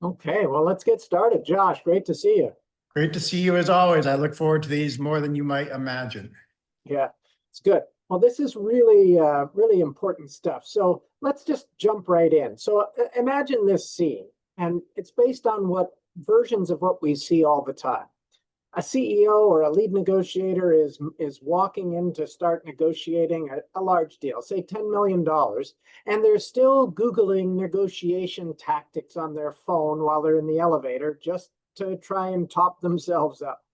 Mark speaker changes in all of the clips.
Speaker 1: Okay, well, let's get started. Josh, great to see you.
Speaker 2: Great to see you as always. I look forward to these more than you might imagine.
Speaker 1: Yeah, it's good. Well, this is really important stuff. So let's just jump right in. So imagine this scene, and it's based on what versions of what we see all the time. A CEO or a lead negotiator is walking in to start negotiating a large deal, say $10 million, and they're still Googling negotiation tactics on their phone while they're in the elevator just to try and top themselves up.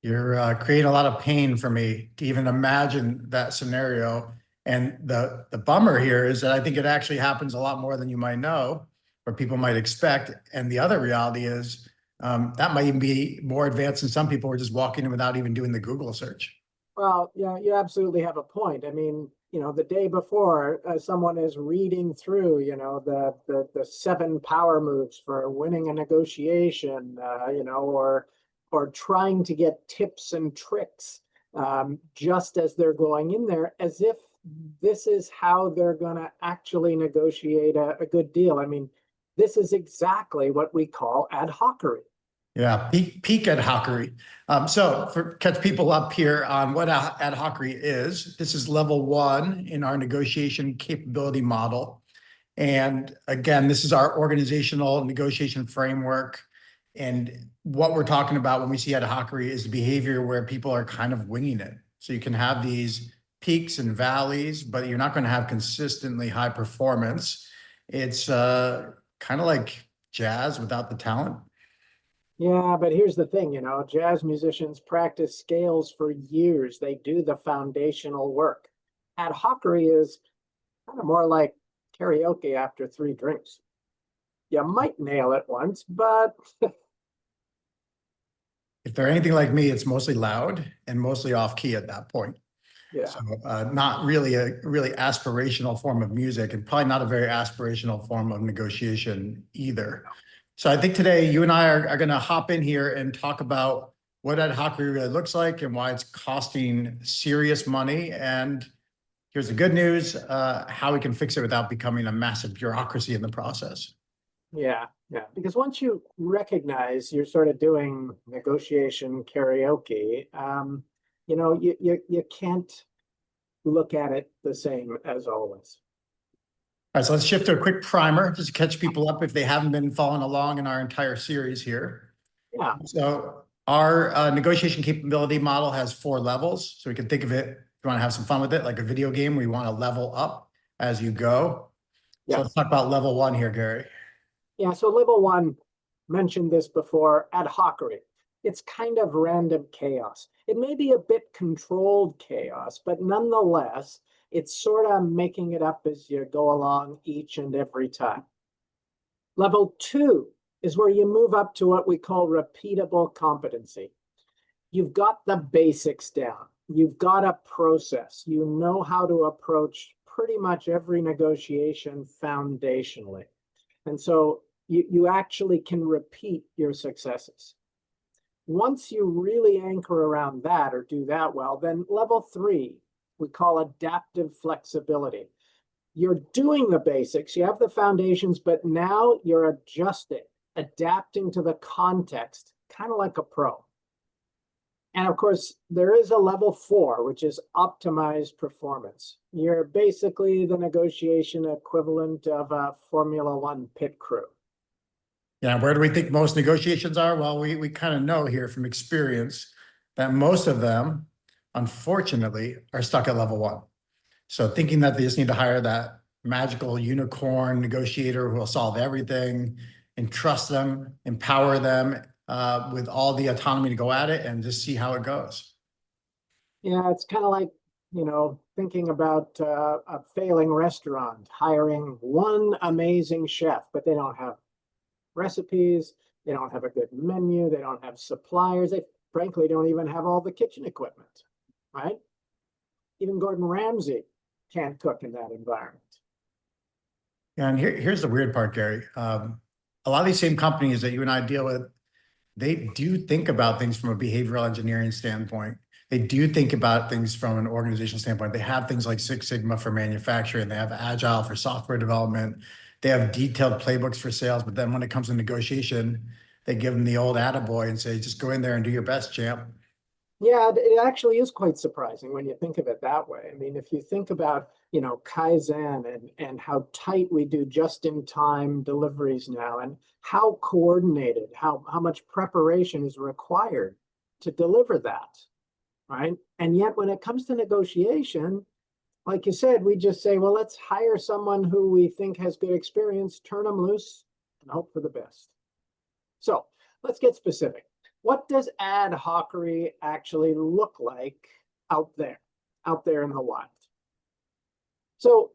Speaker 2: You're creating a lot of pain for me to even imagine that scenario. And the bummer here is that I think it actually happens a lot more than you might know, or people might expect. And the other reality is that might even be more advanced than some people who are just walking in without even doing the Google search.
Speaker 1: Well, yeah, you absolutely have a point. I mean, the day before, someone is reading through, the seven power moves for winning a negotiation, or trying to get tips and tricks, just as they're going in there, as if this is how they're going to actually negotiate a good deal. I mean, this is exactly what we call ad hocery.
Speaker 2: Yeah, peak ad hocery. So for catch people up here on what ad hocery is, this is level one in our negotiation capability model. And again, this is our organizational negotiation framework. And what we're talking about when we see ad hocery is the behavior where people are kind of winging it. So you can have these peaks and valleys, but you're not going to have consistently high performance. It's kind of like jazz without the talent.
Speaker 1: Yeah, but here's the thing, jazz musicians practice scales for years. They do the foundational work. Ad hocery is kind of more like karaoke after 3 drinks. You might nail it once, but
Speaker 2: If they're anything like me, it's mostly loud and mostly off key at that point.
Speaker 1: yeah.
Speaker 2: So not really a really aspirational form of music, and probably not a very aspirational form of negotiation either. So I think today you and I are going to hop in here and talk about what ad hocery really looks like and why it's costing serious money. And here's the good news, how we can fix it without becoming a massive bureaucracy in the process.
Speaker 1: Yeah, yeah. Because once you recognize you're sort of doing negotiation karaoke, you can't look at it the same as always.
Speaker 2: All right, so let's shift to a quick primer just to catch people up if they haven't been following along in our entire series here.
Speaker 1: Yeah.
Speaker 2: So our negotiation capability model has 4 levels. So we can think of it, if you want to have some fun with it, like a video game where you want to level up as you go.
Speaker 1: Yeah.
Speaker 2: So let's talk about level 1 here, Gary.
Speaker 1: Yeah, so level 1, mentioned this before, ad hocery. It's kind of random chaos. It may be a bit controlled chaos, but nonetheless, it's sort of making it up as you go along each and every time. Level 2 is where you move up to what we call repeatable competency. You've got the basics down. You've got a process. You know how to approach pretty much every negotiation foundationally. And so you actually can repeat your successes. Once you really anchor around that or do that well, then level 3, we call adaptive flexibility. You're doing the basics, you have the foundations, but now you're adjusting, adapting to the context, kind of like a pro. And of course, there is a level 4, which is optimized performance. You're basically the negotiation equivalent of a Formula One pit crew.
Speaker 2: Yeah, where do we think most negotiations are? Well, we kind of know here from experience that most of them, unfortunately, are stuck at level 1. So thinking that they just need to hire that magical unicorn negotiator who will solve everything, and trust them, empower them with all the autonomy to go at it and just see how it goes.
Speaker 1: Yeah, it's kind of like, thinking about a failing restaurant, hiring one amazing chef, but they don't have recipes, they don't have a good menu, they don't have suppliers, they frankly don't even have all the kitchen equipment, right? Even Gordon Ramsay can't cook in that environment.
Speaker 2: And here's the weird part, Gary. A lot of these same companies that you and I deal with, they do think about things from a behavioral engineering standpoint. They do think about things from an organizational standpoint. They have things like Six Sigma for manufacturing. They have Agile for software development. they have detailed playbooks for sales, but then when it comes to negotiation, they give them the old attaboy and say, just go in there and do your best, champ.
Speaker 1: Yeah, it actually is quite surprising when you think of it that way. I mean, if you think about, Kaizen and how tight we do just-in-time deliveries now, and how coordinated, how much preparation is required to deliver that, right? And yet when it comes to negotiation, like you said, we just say, well, let's hire someone who we think has good experience, turn them loose, and hope for the best. So let's get specific. What does ad hocery actually look like out there in the wild? So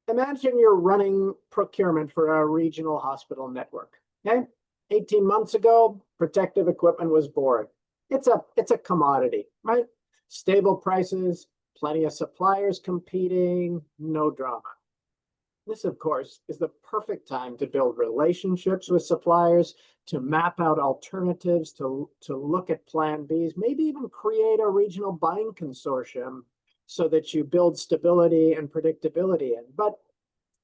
Speaker 1: imagine you're running procurement for a regional hospital network. Okay, 18 months ago, protective equipment was boring. It's a commodity, right? Stable prices, plenty of suppliers competing, no drama. This, of course, is the perfect time to build relationships with suppliers, to map out alternatives, to look at plan Bs, maybe even create a regional buying consortium so that you build stability and predictability in. But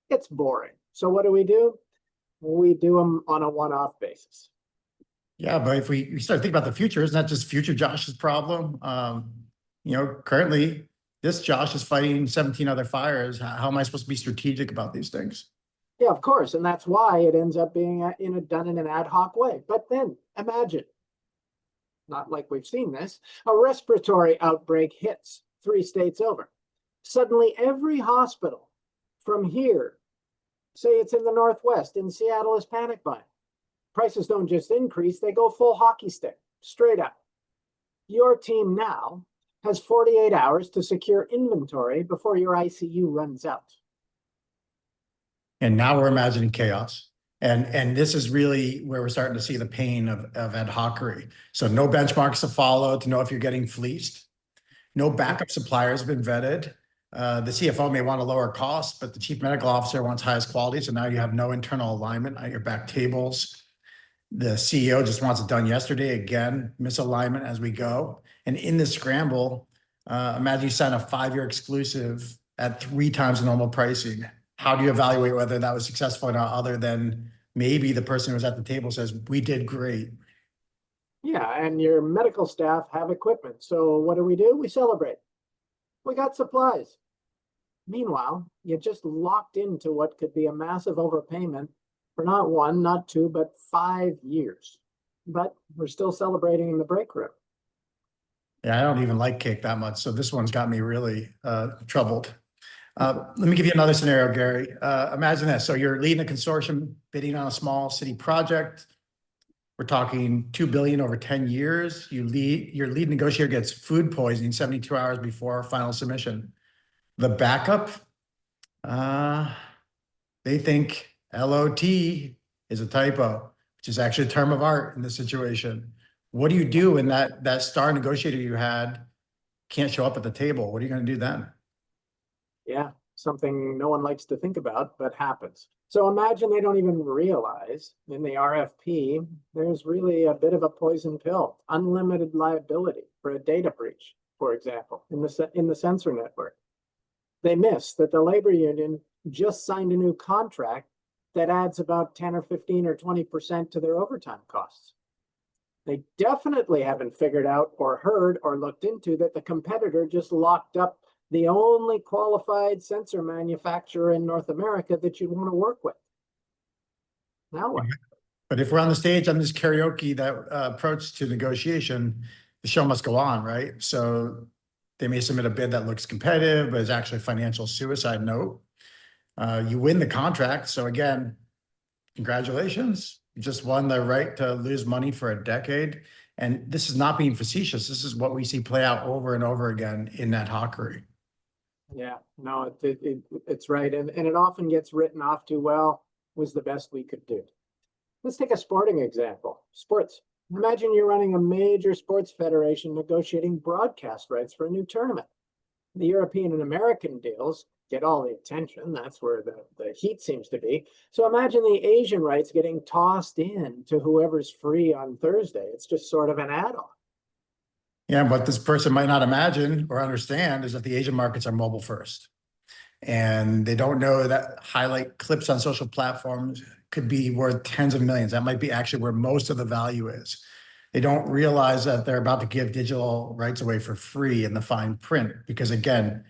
Speaker 1: it's boring. So what do? We do them on a one-off basis.
Speaker 2: Yeah, but if we start thinking about the future, isn't that just future Josh's problem? Currently, this Josh is fighting 17 other fires. How am I supposed to be strategic about these things?
Speaker 1: Yeah, of course. And that's why it ends up being done in an ad hoc way. But then imagine, not like we've seen this, a respiratory outbreak hits 3 states over. Suddenly every hospital from here, say it's in the Northwest, in Seattle, is panic buying. Prices don't just increase, they go full hockey stick, straight up. Your team now has 48 hours to secure inventory before your ICU runs out.
Speaker 2: And now we're imagining chaos. And this is really where we're starting to see the pain of ad hocery. So no benchmarks to follow to know if you're getting fleeced. No backup suppliers have been vetted. The CFO may want to lower costs, but the chief medical officer wants highest quality. So now you have no internal alignment at your back tables. The CEO just wants it done yesterday. Again, misalignment as we go. And in this scramble, imagine you sign a 5-year exclusive at 3 times the normal pricing. How do you evaluate whether that was successful or not, other than maybe the person who was at the table says, we did great?
Speaker 1: Yeah, and your medical staff have equipment. So what do? We celebrate. We got supplies. Meanwhile, you just locked into what could be a massive overpayment for not 1, not 2, but 5 years. But we're still celebrating in the break room.
Speaker 2: Yeah, I don't even like cake that much. So this one's got me really troubled. Let me give you another scenario, Gary. Imagine this. So you're leading a consortium bidding on a small city project. We're talking $2 billion over 10 years. Your lead negotiator gets food poisoning 72 hours before final submission. The backup, they think LOT is a typo, which is actually a term of art in this situation. What do you do when that star negotiator you had can't show up at the table? What are you going to do then?
Speaker 1: Yeah, something no one likes to think about, but happens. So imagine they don't even realize in the RFP, there's really a bit of a poison pill, unlimited liability for a data breach, for example, in the sensor network. They miss that the labor union just signed a new contract that adds about 10 or 15 or 20% to their overtime costs. They definitely haven't figured out or heard or looked into that the competitor just locked up the only qualified sensor manufacturer in North America that you'd want to work with. Now what?
Speaker 2: But if we're on the stage on this karaoke, that approach to negotiation, the show must go on, right? So they may submit a bid that looks competitive, but is actually a financial suicide note. You win the contract. So again, congratulations. You just won the right to lose money for a decade. And this is not being facetious. This is what we see play out over and over again in that Hocry.
Speaker 1: Yeah, no, it's right. And it often gets written off too well, was the best we could do. Let's take a sporting example. Sports. Imagine you're running a major sports federation negotiating broadcast rights for a new tournament. The European and American deals get all the attention. That's where the heat seems to be. So imagine the Asian rights getting tossed in to whoever's free on Thursday. It's just sort of an add-on.
Speaker 2: Yeah, what this person might not imagine or understand is that the Asian markets are mobile first. And they don't know that highlight clips on social platforms could be worth tens of millions. That might be actually where most of the value is. They don't realize that they're about to give digital rights away for free in the fine print, because again,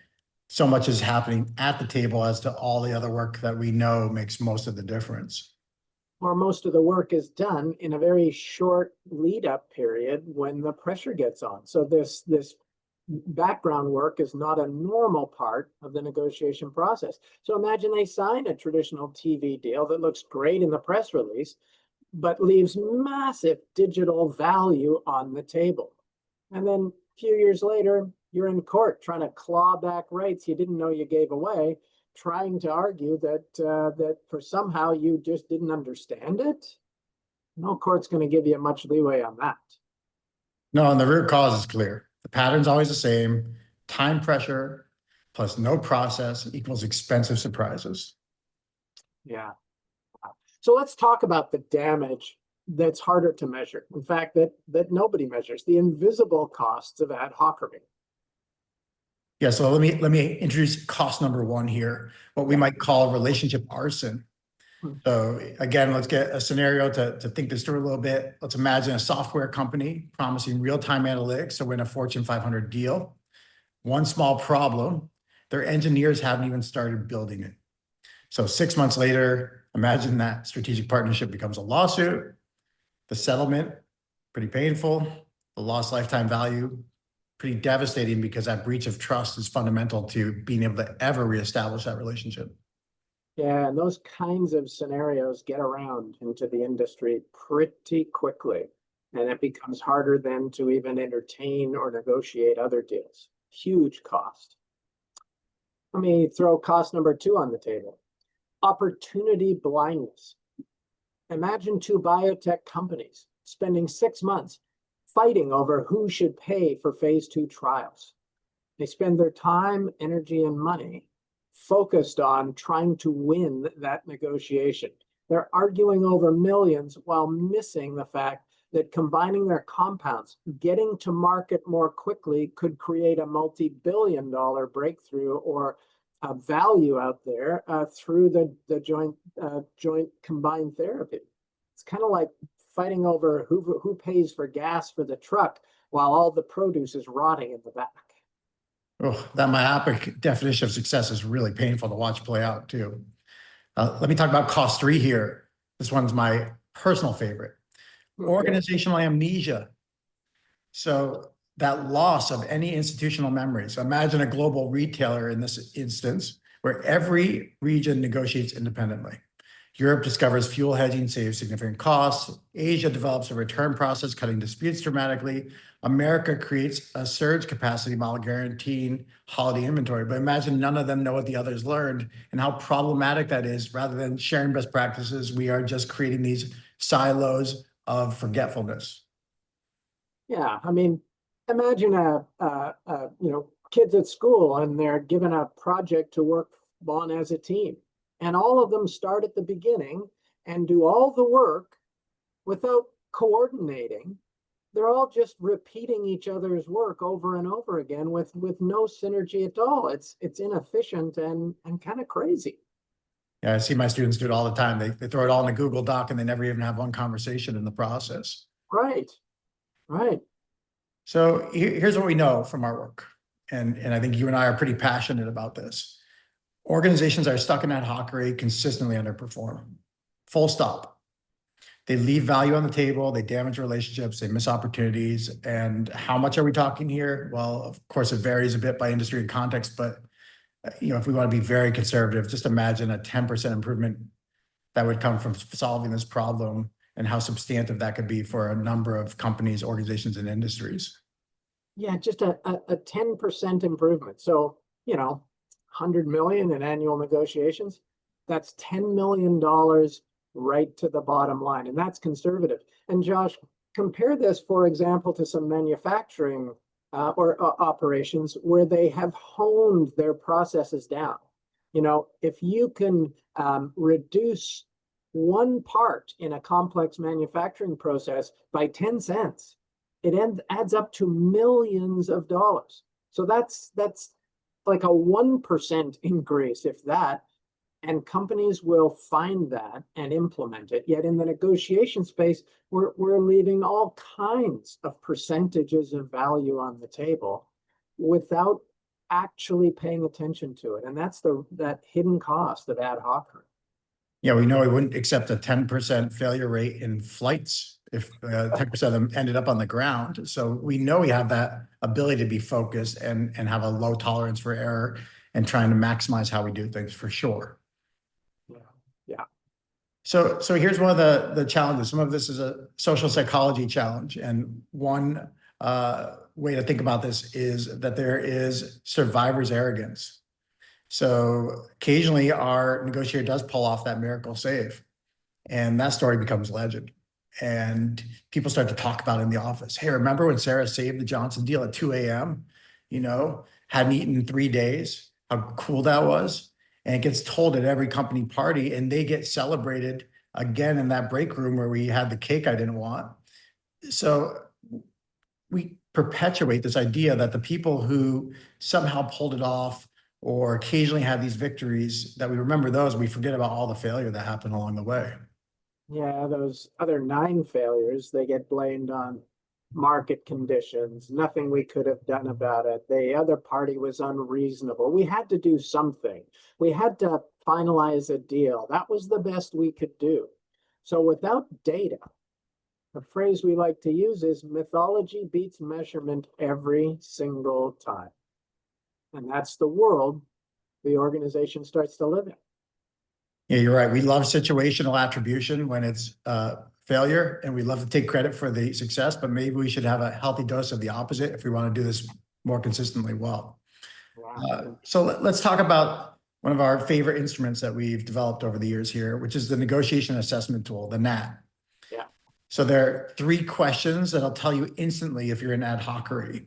Speaker 2: so much is happening at the table as to all the other work that we know makes most of the difference.
Speaker 1: Or most of the work is done in a very short lead up period when the pressure gets on. So this background work is not a normal part of the negotiation process. So imagine they sign a traditional TV deal that looks great in the press release, but leaves massive digital value on the table. And then a few years later, you're in court trying to claw back rights you didn't know you gave away, trying to argue that for somehow you just didn't understand it. No court's going to give you much leeway on that.
Speaker 2: No, and the root cause is clear. The pattern's always the same. Time pressure plus no process equals expensive surprises.
Speaker 1: Yeah. So let's talk about the damage that's harder to measure. In fact, that nobody measures, the invisible costs of ad hocery.
Speaker 2: Yeah, so let me introduce cost number one here, what we might call relationship arson. So again, let's get a scenario to think this through a little bit. Let's imagine a software company promising real-time analytics to win a Fortune 500 deal. One small problem, their engineers haven't even started building it. So 6 months later, imagine that strategic partnership becomes a lawsuit. The settlement, pretty painful. The lost lifetime value, pretty devastating, because that breach of trust is fundamental to being able to ever reestablish that relationship.
Speaker 1: Yeah, and those kinds of scenarios get around into the industry pretty quickly. And it becomes harder then to even entertain or negotiate other deals. Huge cost. Let me throw cost number two on the table. Opportunity blindness. Imagine two biotech companies spending 6 months fighting over who should pay for phase 2 trials. They spend their time, energy, and money focused on trying to win that negotiation. They're arguing over millions while missing the fact that combining their compounds, getting to market more quickly, could create a multi-billion-dollar breakthrough or value out there through the joint combined therapy. It's kind of like fighting over who pays for gas for the truck while all the produce is rotting in the back.
Speaker 2: Oh, that myopic definition of success is really painful to watch play out too. Let me talk about cost three here. This one's my personal favorite. Okay. Organizational amnesia. So that loss of any institutional memory. So imagine a global retailer in this instance, where every region negotiates independently. Europe discovers fuel hedging saves significant costs. Asia develops a return process, cutting disputes dramatically. America creates a surge capacity model guaranteeing holiday inventory. But imagine none of them know what the others learned and how problematic that is. Rather than sharing best practices, we are just creating these silos of forgetfulness.
Speaker 1: Yeah, I mean, imagine kids at school and they're given a project to work on as a team. And all of them start at the beginning and do all the work without coordinating. They're all just repeating each other's work over and over again with no synergy at all. It's inefficient and kind of crazy.
Speaker 2: Yeah, I see my students do it all the time. They throw it all in a Google Doc and they never even have one conversation in the process.
Speaker 1: Right, right.
Speaker 2: So here's what we know from our work. And I think you and I are pretty passionate about this. Organizations that are stuck in that hockery consistently underperform. Full stop. They leave value on the table, they damage relationships, they miss opportunities. And how much are we talking here? Well, of course, it varies a bit by industry and context, but if we want to be very conservative, just imagine a 10% improvement that would come from solving this problem and how substantive that could be for a number of companies, organizations, and industries.
Speaker 1: Yeah, just a 10% improvement. So, 100 million in annual negotiations, that's $10 million right to the bottom line. And that's conservative. And Josh, compare this, for example, to some manufacturing operations where they have honed their processes down. If you can reduce one part in a complex manufacturing process by 10 cents, it adds up to millions of dollars. So that's like a 1% increase, if that, and companies will find that and implement it. Yet in the negotiation space, we're leaving all kinds of percentages of value on the table without actually paying attention to it. And that's that hidden cost of ad hoc.
Speaker 2: Yeah, we know we wouldn't accept a 10% failure rate in flights if 10% of them ended up on the ground. So we know we have that ability to be focused and have a low tolerance for error and trying to maximize how we do things for sure.
Speaker 1: Yeah.
Speaker 2: So here's one of the challenges. Some of this is a social psychology challenge. And one way to think about this is that there is survivor's arrogance. So occasionally our negotiator does pull off that miracle save, and that story becomes legend. And people start to talk about it in the office. Hey, remember when Sarah saved the Johnson deal at 2 a.m.? You know, hadn't eaten in 3 days. How cool that was. And it gets told at every company party, and they get celebrated again in that break room where we had the cake I didn't want. So we perpetuate this idea that the people who somehow pulled it off or occasionally had these victories, that we remember those, we forget about all the failure that happened along the way.
Speaker 1: Yeah, those other 9 failures, they get blamed on market conditions, nothing we could have done about it. The other party was unreasonable. We had to do something. We had to finalize a deal. That was the best we could do. So without data, the phrase we like to use is mythology beats measurement every single time. And that's the world the organization starts to live in.
Speaker 2: Yeah, you're right. We love situational attribution when it's failure, and we love to take credit for the success, but maybe we should have a healthy dose of the opposite if we want to do this more consistently well.
Speaker 1: Wow.
Speaker 2: So let's talk about one of our favorite instruments that we've developed over the years here, which is the negotiation assessment tool, the NAT.
Speaker 1: Yeah.
Speaker 2: So there are 3 questions that'll tell you instantly if you're an ad hocery,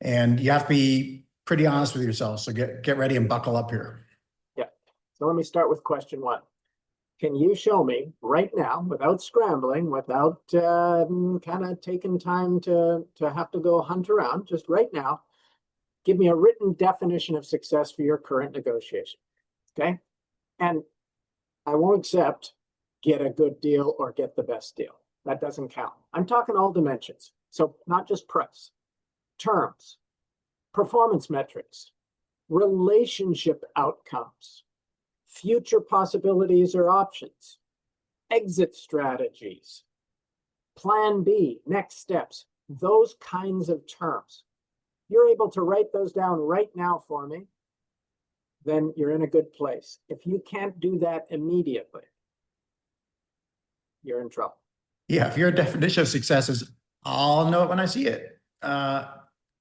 Speaker 2: and you have to be pretty honest with yourself. So get ready and buckle up here.
Speaker 1: Yeah. So let me start with question 1. Can you show me right now, without scrambling, without kind of taking time to have to go hunt around, just right now, give me a written definition of success for your current negotiation, okay? And I won't accept get a good deal or get the best deal. That doesn't count. I'm talking all dimensions. So not just price, terms, performance metrics, relationship outcomes, future possibilities or options, exit strategies, plan B, next steps, those kinds of terms. You're able to write those down right now for me, then you're in a good place. If you can't do that immediately, you're in trouble.
Speaker 2: Yeah, if your definition of success is, I'll know it when I see it.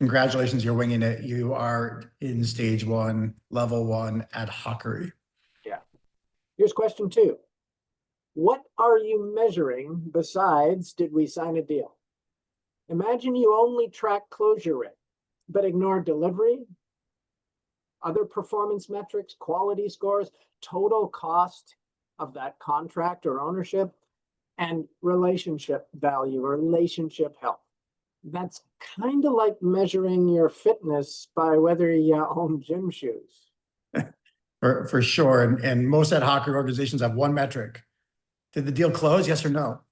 Speaker 2: Congratulations, you're winging it. You are in stage 1, level 1 ad hocery.
Speaker 1: Yeah. Here's question 2. What are you measuring besides did we sign a deal? Imagine you only track closure rate, but ignore delivery, other performance metrics, quality scores, total cost of that contract or ownership, and relationship value or relationship health. That's kind of like measuring your fitness by whether you own gym shoes.
Speaker 2: For sure. And most ad hoc organizations have one metric. Did the deal close? Yes or no?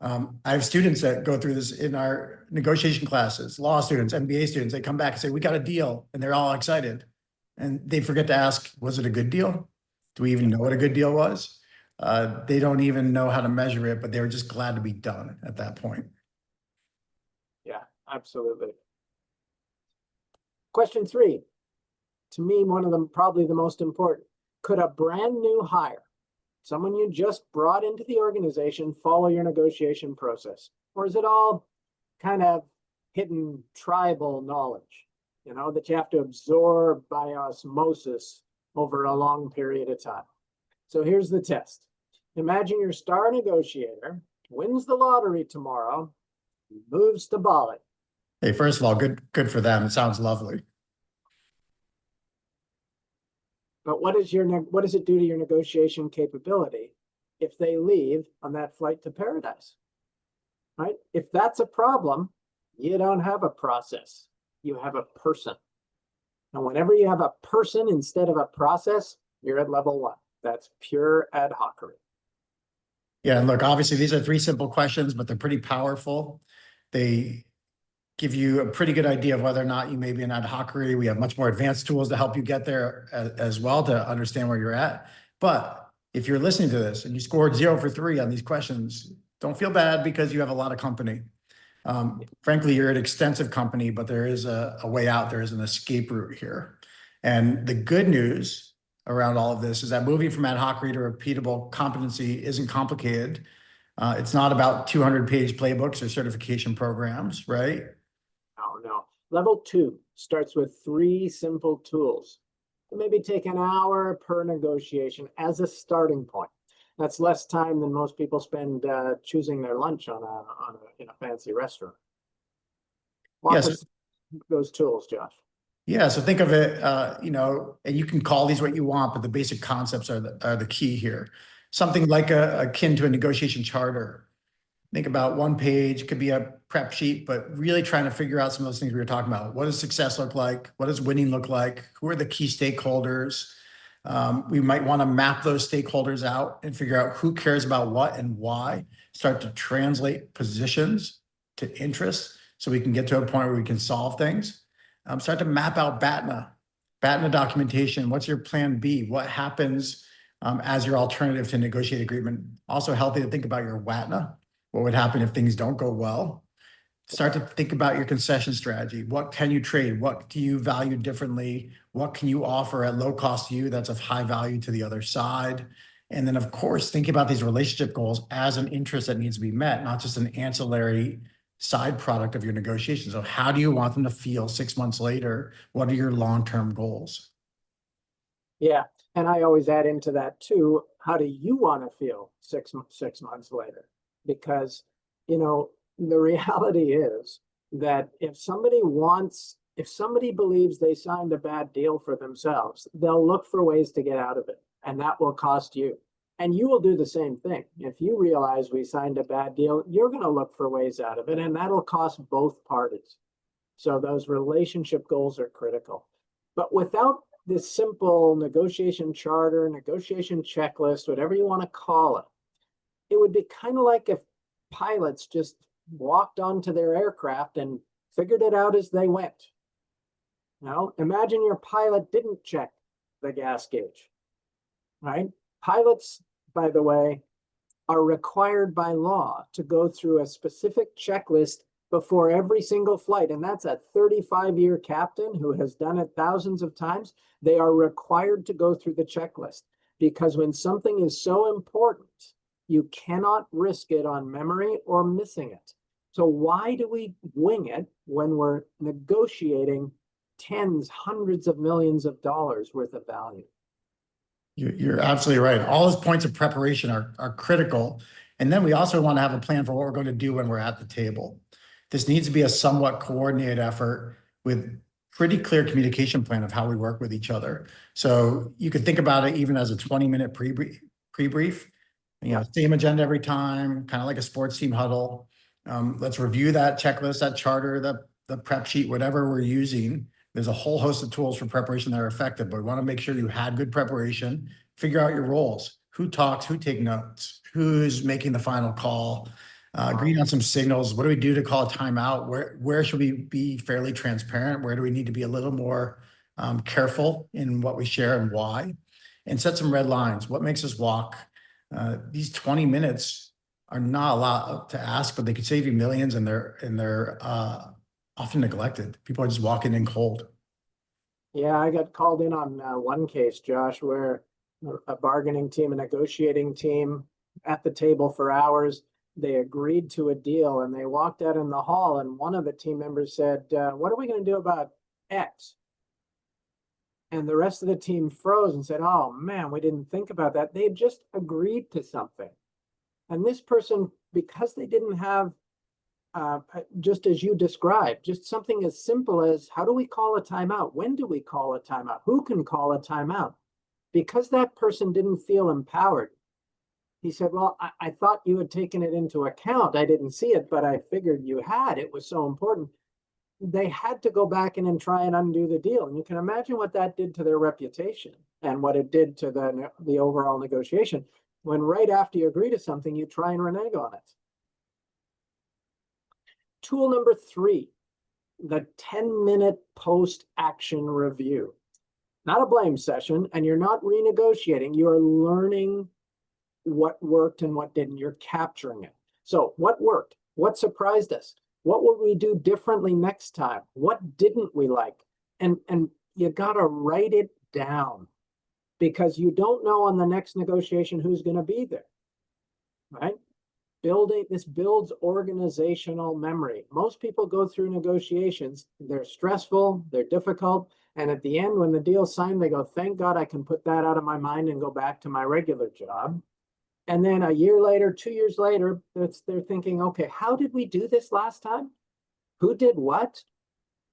Speaker 2: I have students that go through this in our negotiation classes, law students, MBA students. They come back and say, we got a deal, and they're all excited. And they forget to ask, was it a good deal? Do we even know what a good deal was? They don't even know how to measure it, but they were just glad to be done at that point.
Speaker 1: Yeah, absolutely. Question 3, to me, one of them, probably the most important. Could a brand new hire, someone you just brought into the organization, follow your negotiation process? Or is it all kind of hidden tribal knowledge, you know, that you have to absorb by osmosis over a long period of time? So here's the test. Imagine your star negotiator wins the lottery tomorrow, moves to Bali.
Speaker 2: Hey, first of all, good for them. It sounds lovely.
Speaker 1: But what does it do to your negotiation capability if they leave on that flight to paradise? Right? If that's a problem, you don't have a process. You have a person. And whenever you have a person instead of a process, you're at level 1. That's pure ad hocery.
Speaker 2: Yeah, and look, obviously these are 3 simple questions, but they're pretty powerful. They give you a pretty good idea of whether or not you may be an ad hocery. We have much more advanced tools to help you get there as well to understand where you're at. But if you're listening to this and you scored 0 for 3 on these questions, don't feel bad because you have a lot of company. Frankly, you're an extensive company, but there is a way out. There is an escape route here. And the good news around all of this is that moving from ad hocery to repeatable competency isn't complicated. It's not about 200-page playbooks or certification programs, right?
Speaker 1: No. Level 2 starts with 3 simple tools. Maybe take an hour per negotiation as a starting point. That's less time than most people spend choosing their lunch in a fancy restaurant. Walk
Speaker 2: Yes.
Speaker 1: us those tools, Josh.
Speaker 2: Yeah, so think of it, and you can call these what you want, but the basic concepts are the key here. Something like akin to a negotiation charter. Think about 1 page, could be a prep sheet, but really trying to figure out some of those things we were talking about. What does success look like? What does winning look like? Who are the key stakeholders? We might want to map those stakeholders out and figure out who cares about what and why. Start to translate positions to interests so we can get to a point where we can solve things. Start to map out BATNA documentation. What's your plan B? What happens as your alternative to negotiate agreement? Also healthy to think about your WATNA. What would happen if things don't go well? Start to think about your concession strategy. What can you trade? What do you value differently? What can you offer at low cost to you that's of high value to the other side? And then, of course, think about these relationship goals as an interest that needs to be met, not just an ancillary side product of your negotiation. So how do you want them to feel 6 months later? What are your long-term goals?
Speaker 1: Yeah, and I always add into that too, how do you want to feel six months later? Because, the reality is that if somebody believes they signed a bad deal for themselves, they'll look for ways to get out of it, and that will cost you. And you will do the same thing. If you realize we signed a bad deal, you're going to look for ways out of it, and that'll cost both parties. So those relationship goals are critical. But without this simple negotiation charter, negotiation checklist, whatever you want to call it, it would be kind of like if pilots just walked onto their aircraft and figured it out as they went. Now, imagine your pilot didn't check the gas gauge, right? Pilots, by the way, are required by law to go through a specific checklist before every single flight. And that's a 35-year captain who has done it thousands of times. They are required to go through the checklist because when something is so important, you cannot risk it on memory or missing it. So why do we wing it when we're negotiating tens, hundreds of millions of dollars worth of value?
Speaker 2: You're absolutely right. All those points of preparation are critical. And then we also want to have a plan for what we're going to do when we're at the table. This needs to be a somewhat coordinated effort with pretty clear communication plan of how we work with each other. So you could think about it even as a 20-minute pre-brief. Same agenda every time, kind of like a sports team huddle. Let's review that checklist, that charter, the prep sheet, whatever we're using. There's a whole host of tools for preparation that are effective, but we want to make sure you had good preparation, figure out your roles, who talks, who takes notes, who's making the final call, agreeing on some signals. What do we do to call a timeout? Where should we be fairly transparent? Where do we need to be a little more careful in what we share and why? And set some red lines. What makes us walk? These 20 minutes are not a lot to ask, but they could save you millions, and they're often neglected. People are just walking in cold.
Speaker 1: Yeah, I got called in on one case, Josh, where a bargaining team, a negotiating team at the table for hours, they agreed to a deal and they walked out in the hall and one of the team members said, what are we going to do about X? And the rest of the team froze and said, oh man, we didn't think about that. They had just agreed to something. And this person, because they didn't have, just as you described, just something as simple as how do we call a timeout? When do we call a timeout? Who can call a timeout? Because that person didn't feel empowered. He said, well, I thought you had taken it into account. I didn't see it, but I figured you had. It was so important. they had to go back in and try and undo the deal. And you can imagine what that did to their reputation and what it did to the overall negotiation when right after you agree to something, you try and renege on it. Tool number 3, the 10-minute post-action review. Not a blame session, and you're not renegotiating. You're learning what worked and what didn't. You're capturing it. So what worked? What surprised us? What will we do differently next time? What didn't we like? And you got to write it down, because you don't know on the next negotiation who's going to be there, right? This builds organizational memory. Most people go through negotiations. They're stressful, they're difficult. And at the end, when the deal's signed, they go, thank God I can put that out of my mind and go back to my regular job. And then a year later, 2 years later, they're thinking, okay, how did we do this last time? Who did what?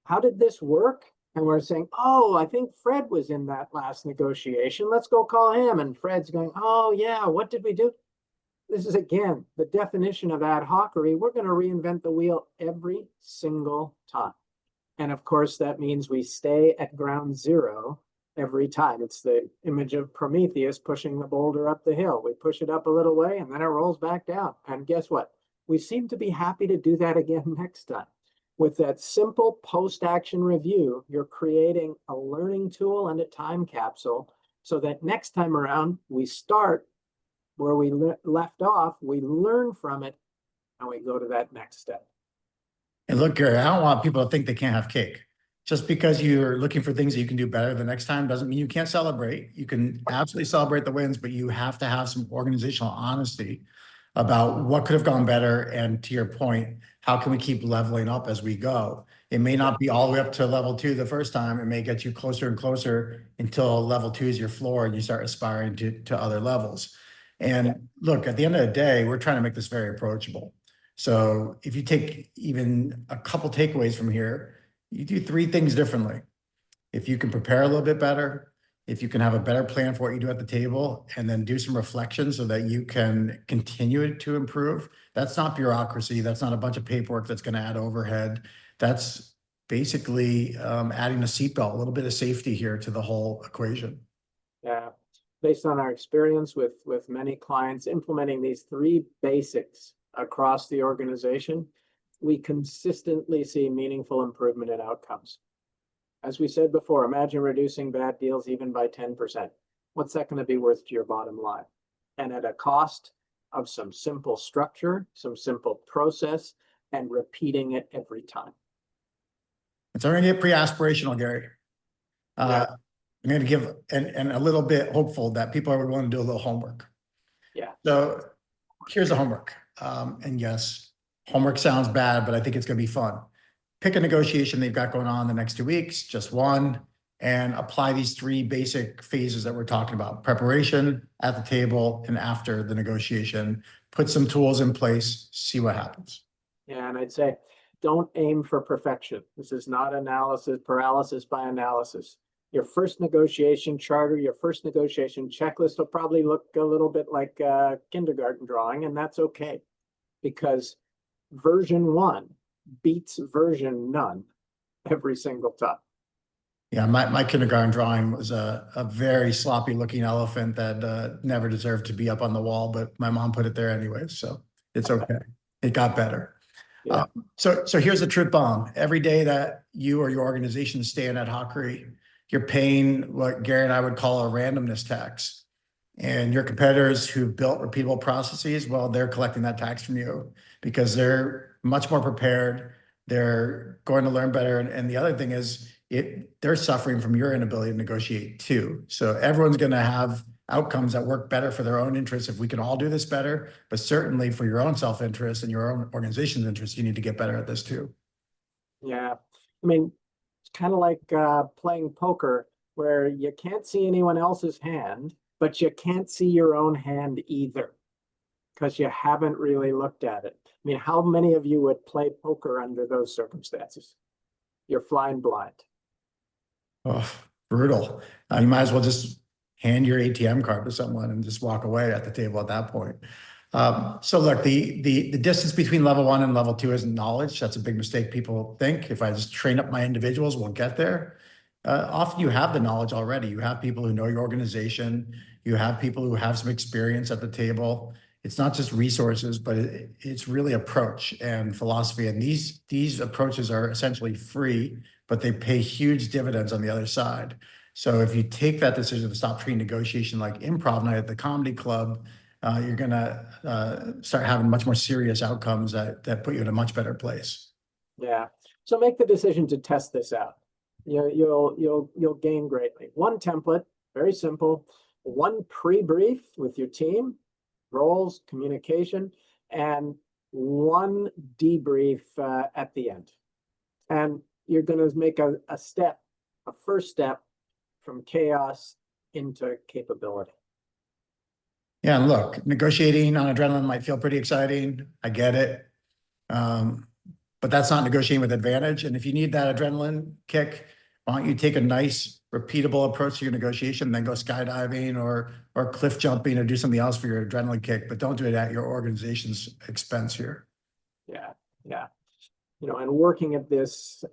Speaker 1: How did this work? And we're saying, oh, I think Fred was in that last negotiation. Let's go call him. And Fred's going, oh, yeah, what did we do? This is, again, the definition of ad hocery. We're going to reinvent the wheel every single time. And of course, that means we stay at ground zero every time. It's the image of Prometheus pushing the boulder up the hill. We push it up a little way and then it rolls back down. And guess what? We seem to be happy to do that again next time. With that simple post-action review, you're creating a learning tool and a time capsule so that next time around, we start where we left off, we learn from it, and we go to that next step.
Speaker 2: And look, Gary, I don't want people to think they can't have cake. Just because you're looking for things that you can do better the next time doesn't mean you can't celebrate. You can absolutely celebrate the wins, but you have to have some organizational honesty about what could have gone better. And to your point, how can we keep leveling up as we go? It may not be all the way up to level 2 the first time. It may get you closer and closer until level 2 is your floor and you start aspiring to other levels. And look, at the end of the day, we're trying to make this very approachable. So if you take even a couple takeaways from here, you do 3 things differently. If you can prepare a little bit better, if you can have a better plan for what you do at the table, and then do some reflection so that you can continue to improve. That's not bureaucracy. That's not a bunch of paperwork that's going to add overhead. That's basically adding a seatbelt, a little bit of safety here to the whole equation.
Speaker 1: Yeah. Based on our experience with many clients implementing these 3 basics across the organization, we consistently see meaningful improvement in outcomes. As we said before, imagine reducing bad deals even by 10%. What's that going to be worth to your bottom line? And at a cost of some simple structure, some simple process, and repeating it every time.
Speaker 2: It's already a pre-aspirational, Gary.
Speaker 1: Yeah.
Speaker 2: I'm going to give and a little bit hopeful that people are willing to do a little homework.
Speaker 1: Yeah.
Speaker 2: So here's the homework. And yes, homework sounds bad, but I think it's going to be fun. Pick a negotiation they've got going on the next 2 weeks, just one, and apply these 3 basic phases that we're talking about: preparation, at the table, and after the negotiation. Put some tools in place, see what happens.
Speaker 1: Yeah, and I'd say, don't aim for perfection. This is not paralysis by analysis. Your first negotiation charter, your first negotiation checklist will probably look a little bit like a kindergarten drawing, and that's okay, because version 1 beats version none every single time.
Speaker 2: Yeah, my kindergarten drawing was a very sloppy looking elephant that never deserved to be up on the wall, but my mom put it there anyway, so it's okay. It got better.
Speaker 1: Yeah.
Speaker 2: So here's the truth bomb. Every day that you or your organization stay in at Hocry, you're paying what Gary and I would call a randomness tax. And your competitors who built repeatable processes, well, they're collecting that tax from you because they're much more prepared. They're going to learn better. And the other thing is they're suffering from your inability to negotiate too. So everyone's going to have outcomes that work better for their own interests if we can all do this better. But certainly for your own self-interest and your own organization's interest, you need to get better at this too.
Speaker 1: Yeah. I mean, it's kind of like playing poker where you can't see anyone else's hand, but you can't see your own hand either because you haven't really looked at it. I mean, how many of you would play poker under those circumstances? You're flying blind.
Speaker 2: Oh, brutal. You might as well just hand your ATM card to someone and just walk away at the table at that point. So look, the distance between level 1 and level 2 isn't knowledge. That's a big mistake people think. If I just train up my individuals, we'll get there. Often you have the knowledge already. You have people who know your organization. You have people who have some experience at the table. It's not just resources, but it's really approach and philosophy. And these approaches are essentially free, but they pay huge dividends on the other side. So if you take that decision to stop treating negotiation like improv night at the comedy club, you're going to start having much more serious outcomes that put you in a much better place.
Speaker 1: Yeah. So make the decision to test this out. You'll gain greatly. One template, very simple. One pre-brief with your team, roles, communication, and one debrief at the end. And you're going to make a first step from chaos into capability.
Speaker 2: Yeah, and look, negotiating on adrenaline might feel pretty exciting. I get it. But that's not negotiating with advantage. And if you need that adrenaline kick, why don't you take a nice, repeatable approach to your negotiation, then go skydiving or cliff jumping or do something else for your adrenaline kick, but don't do it at your organization's expense here.
Speaker 1: Yeah, yeah. And working at this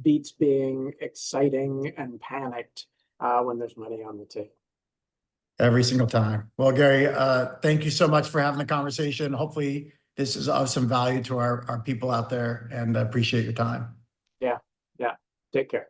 Speaker 1: beats being exciting and panicked when there's money on the table.
Speaker 2: Every single time. Well, Gary, thank you so much for having the conversation. Hopefully this is of some value to our people out there, and I appreciate your time.
Speaker 1: Yeah, yeah. Take care.